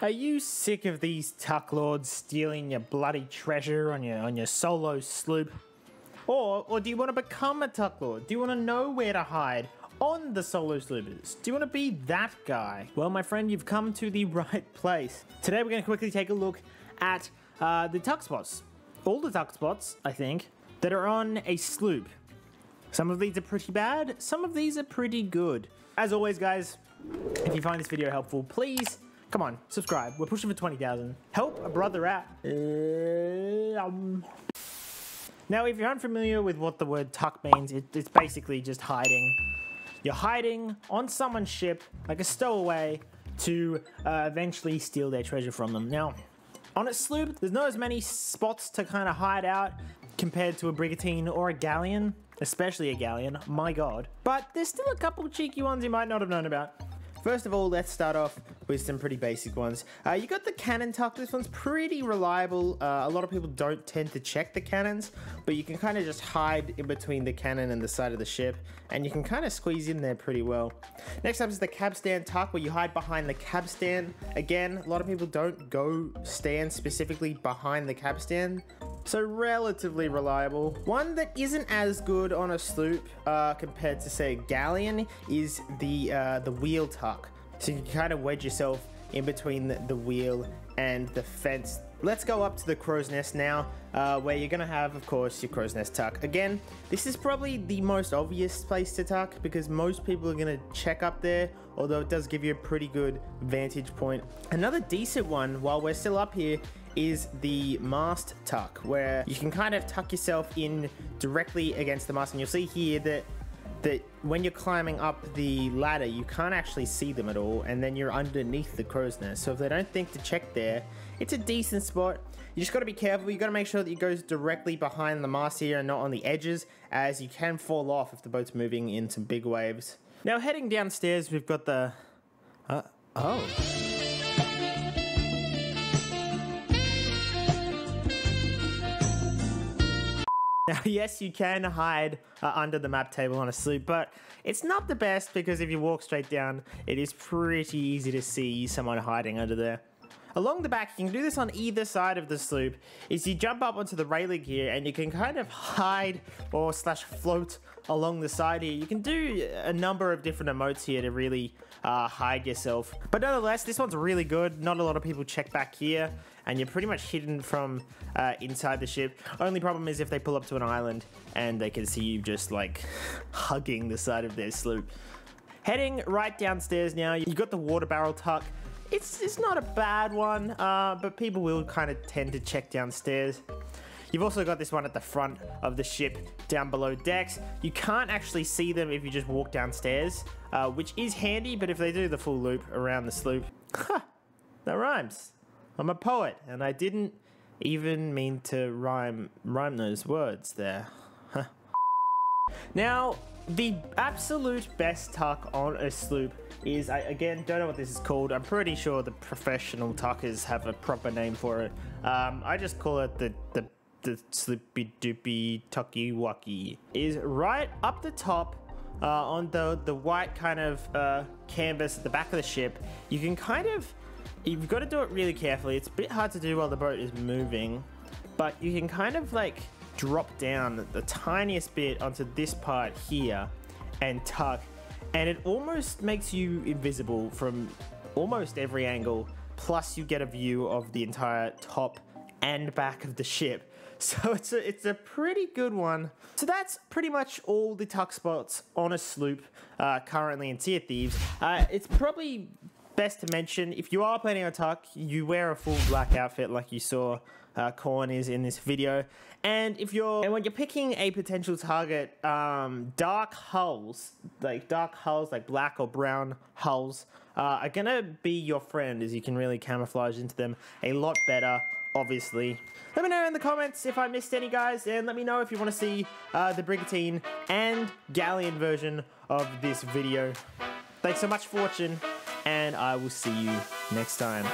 Are you sick of these tuck lords stealing your bloody treasure on your solo sloop? Or do you want to become a tuck lord? Do you want to know where to hide on the solo sloopers? Do you want to be that guy? Well, my friend, you've come to the right place. Today we're going to quickly take a look at the tuck spots. All the tuck spots, I think, that are on a sloop. Some of these are pretty bad, some of these are pretty good. As always, guys, if you find this video helpful, please, come on, subscribe. We're pushing for 20,000. Help a brother out. Now, if you're unfamiliar with what the word tuck means, it's basically just hiding. You're hiding on someone's ship, like a stowaway, to eventually steal their treasure from them. Now, on a sloop, there's not as many spots to kind of hide out compared to a brigantine or a galleon, especially a galleon, my god. But there's still a couple cheeky ones you might not have known about. First of all, let's start off with some pretty basic ones. You got the cannon tuck. This one's pretty reliable. A lot of people don't tend to check the cannons, but you can kind of just hide in between the cannon and the side of the ship, and you can kind of squeeze in there pretty well. Next up is the cab stand tuck, where you hide behind the cab stand. Again, a lot of people don't go stand specifically behind the cab stand, so relatively reliable. One that isn't as good on a sloop compared to, say, a galleon is the wheel tuck. So you can kind of wedge yourself in between the wheel and the fence. Let's go up to the crow's nest now, where you're gonna have, of course, your crow's nest tuck. Again, this is probably the most obvious place to tuck because most people are gonna check up there, although it does give you a pretty good vantage point. Another decent one, while we're still up here, is the mast tuck, where you can kind of tuck yourself in directly against the mast, and you'll see here that when you're climbing up the ladder, you can't actually see them at all, and then you're underneath the crow's nest. So if they don't think to check there, it's a decent spot. You just got to be careful. You got to make sure that it goes directly behind the mast here and not on the edges, as you can fall off if the boat's moving in some big waves. Now heading downstairs, we've got the Now, yes, you can hide under the map table on a sloop, but it's not the best because if you walk straight down, it is pretty easy to see someone hiding under there. Along the back, you can do this on either side of the sloop, is you jump up onto the railing here and you can kind of hide or slash float along the side here. You can do a number of different emotes here to really hide yourself. But nonetheless, this one's really good. Not a lot of people check back here, and you're pretty much hidden from inside the ship. Only problem is if they pull up to an island and they can see you just like hugging the side of their sloop. Heading right downstairs now, you've got the water barrel tuck. It's not a bad one, but people will kind of tend to check downstairs. You've also got this one at the front of the ship down below decks. You can't actually see them if you just walk downstairs, which is handy, but if they do the full loop around the sloop, that rhymes. I'm a poet, and I didn't even mean to rhyme those words there. Now, the absolute best tuck on a sloop is, I again don't know what this is called. I'm pretty sure the professional tuckers have a proper name for it. I just call it the sloopy doopy tucky wucky. Is right up the top on the white kind of canvas at the back of the ship. You can kind of, you've got to do it really carefully. It's a bit hard to do while the boat is moving, but you can kind of like drop down the tiniest bit onto this part here and tuck, and it almost makes you invisible from almost every angle, plus you get a view of the entire top and back of the ship. So it's a pretty good one. So that's pretty much all the tuck spots on a sloop currently in Sea of Thieves. It's probably best to mention, if you are planning on tuck, you wear a full black outfit like you saw Corn is in this video. And when you're picking a potential target, dark hulls like black or brown hulls are gonna be your friend, as you can really camouflage into them a lot better, obviously. Let me know in the comments if I missed any, guys, and let me know if you want to see the brigantine and galleon version of this video. Thanks so much for watching, and I will see you next time.